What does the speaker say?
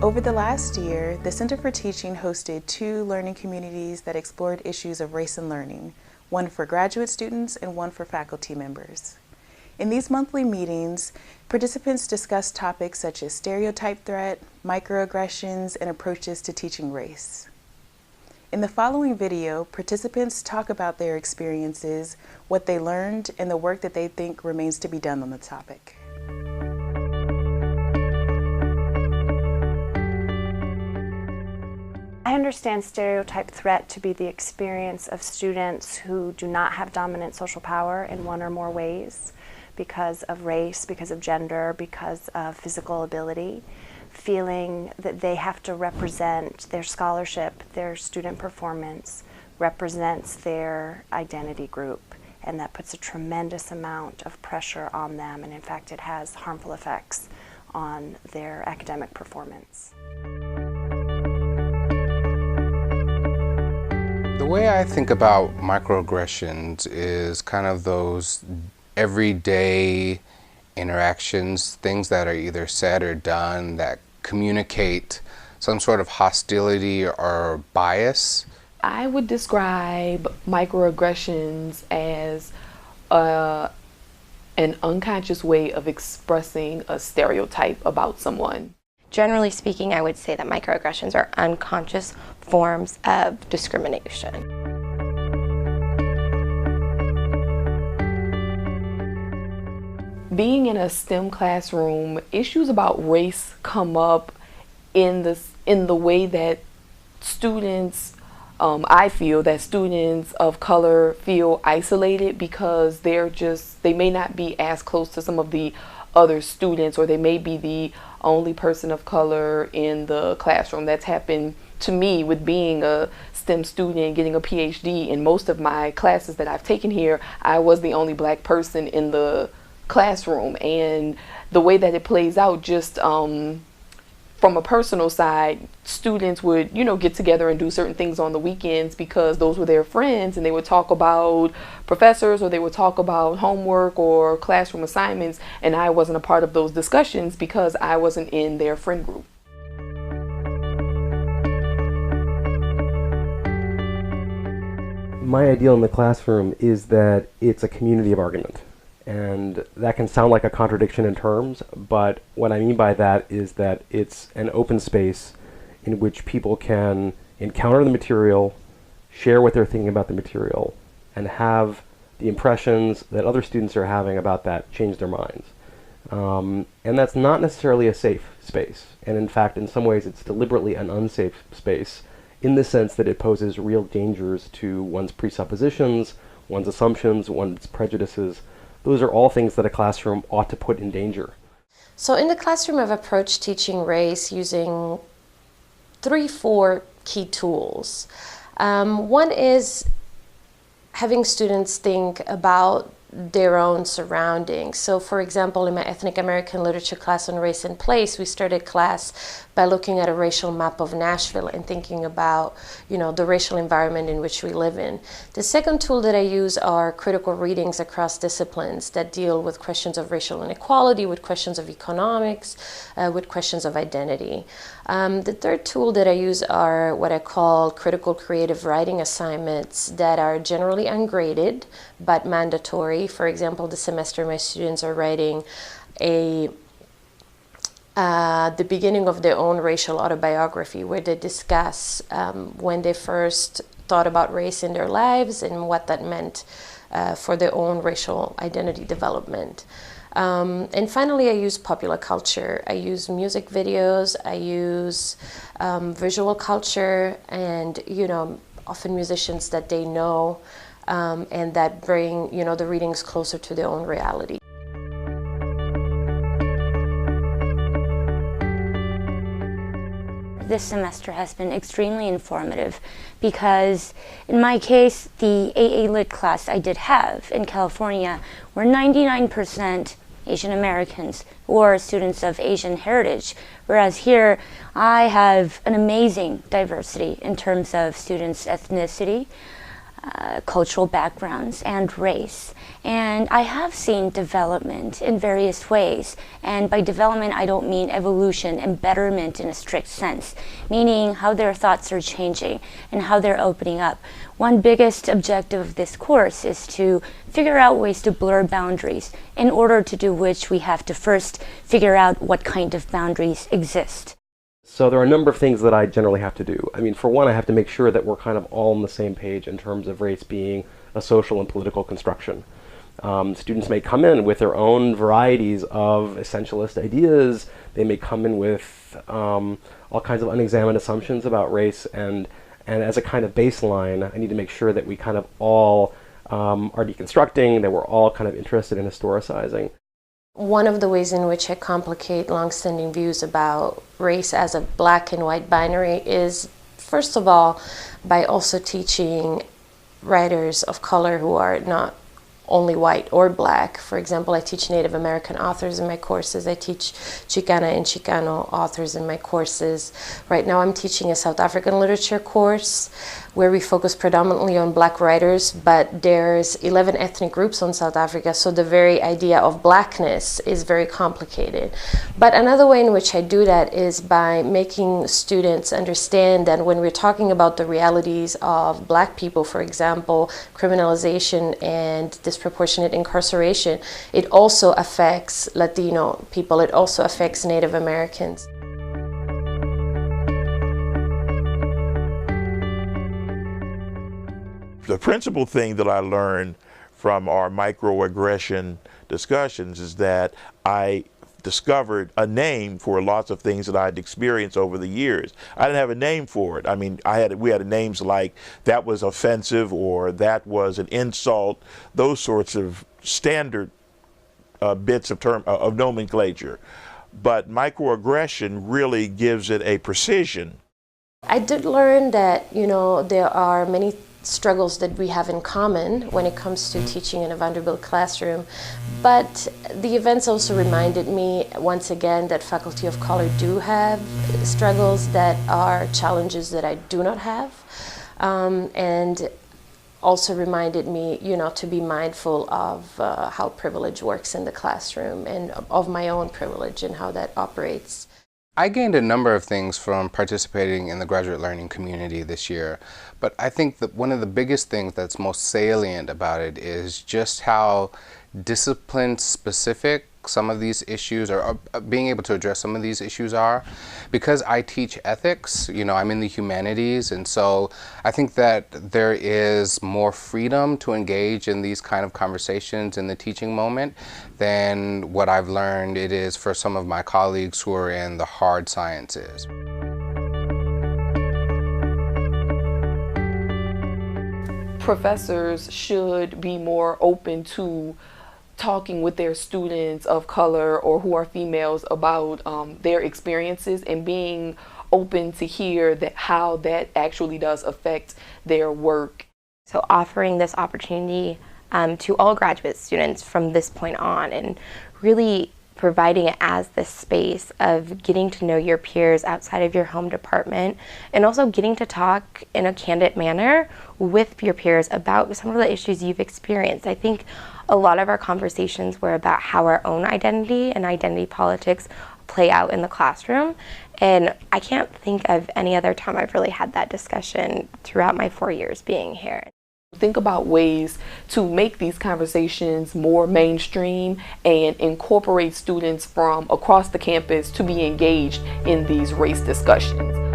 Over the last year, the Center for Teaching hosted 2 learning communities that explored issues of race and learning, one for graduate students and one for faculty members. In these monthly meetings, participants discussed topics such as stereotype threat, microaggressions, and approaches to teaching race. In the following video, participants talk about their experiences, what they learned, and the work that they think remains to be done on the topic. I understand stereotype threat to be the experience of students who do not have dominant social power in one or more ways because of race, because of gender, because of physical ability, feeling that they have to represent their scholarship, their student performance, represents their identity group, and that puts a tremendous amount of pressure on them, and in fact it has harmful effects on their academic performance. The way I think about microaggressions is kind of those everyday interactions, things that are either said or done that communicate some sort of hostility or bias. I would describe microaggressions as an unconscious way of expressing a stereotype about someone. Generally speaking, I would say that microaggressions are unconscious forms of discrimination. Being in a STEM classroom, issues about race come up in the way that students, I feel that students of color feel isolated because they may not be as close to some of the other students, or they may be the only person of color in the classroom. That's happened to me with being a STEM student, getting a PhD. In most of my classes that I've taken here, I was the only black person in the classroom, and the way that it plays out, just from a personal side, students would, get together and do certain things on the weekends because those were their friends, and they would talk about professors, or they would talk about homework or classroom assignments, and I wasn't a part of those discussions because I wasn't in their friend group. My ideal in the classroom is that it's a community of argument. And that can sound like a contradiction in terms, but what I mean by that is that it's an open space in which people can encounter the material, share what they're thinking about the material, and have the impressions that other students are having about that change their minds. And that's not necessarily a safe space. And in fact, in some ways, it's deliberately an unsafe space in the sense that it poses real dangers to one's presuppositions, one's assumptions, one's prejudices. Those are all things that a classroom ought to put in danger. So in the classroom, I've approached teaching race using 3-4 key tools. One is having students think about their own surroundings. So for example, in my ethnic American literature class on race and place, we started class by looking at a racial map of Nashville and thinking about, the racial environment in which we live in. The second tool that I use are critical readings across disciplines that deal with questions of racial inequality, with questions of economics, with questions of identity. The third tool that I use are what I call critical creative writing assignments that are generally ungraded but mandatory. For example, this semester my students are writing the beginning of their own racial autobiography, where they discuss when they first thought about race in their lives and what that meant for their own racial identity development. And finally, I use popular culture. I use music videos, I use visual culture, and often musicians that they know, and that bring the readings closer to their own reality. This semester has been extremely informative because in my case, the AA Lit class I did have in California were 99% Asian Americans or students of Asian heritage, whereas here I have an amazing diversity in terms of students' ethnicity. cultural backgrounds and race. And I have seen development in various ways. And by development, I don't mean evolution and betterment in a strict sense, meaning how their thoughts are changing and how they're opening up. One biggest objective of this course is to figure out ways to blur boundaries, in order to do which we have to first figure out what kind of boundaries exist. So there are a number of things that I generally have to do. I mean, for one, I have to make sure that we're kind of all on the same page in terms of race being a social and political construction. Students may come in with their own varieties of essentialist ideas. They may come in with all kinds of unexamined assumptions about race, and as a kind of baseline, I need to make sure that we kind of all are deconstructing, that we're all kind of interested in historicizing. One of the ways in which I complicate longstanding views about race as a black and white binary is, first of all, by also teaching writers of color who are not only white or black. For example, I teach Native American authors in my courses. I teach Chicana and Chicano authors in my courses. Right now I'm teaching a South African literature course where we focus predominantly on black writers, but there's 11 ethnic groups on South Africa, so the very idea of blackness is very complicated. But another way in which I do that is by making students understand that when we're talking about the realities of black people, for example, criminalization and disproportionate incarceration, it also affects Latino people, it also affects Native Americans. The principal thing that I learned from our microaggression discussions is that I discovered a name for lots of things that I'd experienced over the years. I didn't have a name for it. I mean, we had names like that was offensive or that was an insult, those sorts of standard bits of nomenclature. But microaggression really gives it a precision. I did learn that, there are many struggles that we have in common when it comes to teaching in a Vanderbilt classroom, but the events also reminded me once again that faculty of color do have struggles that are challenges that I do not have, and also reminded me, to be mindful of how privilege works in the classroom and of my own privilege and how that operates. I gained a number of things from participating in the graduate learning community this year, but I think that one of the biggest things that's most salient about it is just how discipline specific some of these issues, or being able to address some of these issues are. Because I teach ethics, I'm in the humanities, and so I think that there is more freedom to engage in these kind of conversations in the teaching moment than what I've learned it is for some of my colleagues who are in the hard sciences. Professors should be more open to talking with their students of color or who are females about their experiences and being open to hear how that actually does affect their work. So offering this opportunity to all graduate students from this point on, and really providing it as this space of getting to know your peers outside of your home department, and also getting to talk in a candid manner with your peers about some of the issues you've experienced. I think a lot of our conversations were about how our own identity and identity politics play out in the classroom, and I can't think of any other time I've really had that discussion throughout my 4 years being here. Think about ways to make these conversations more mainstream and incorporate students from across the campus to be engaged in these race discussions.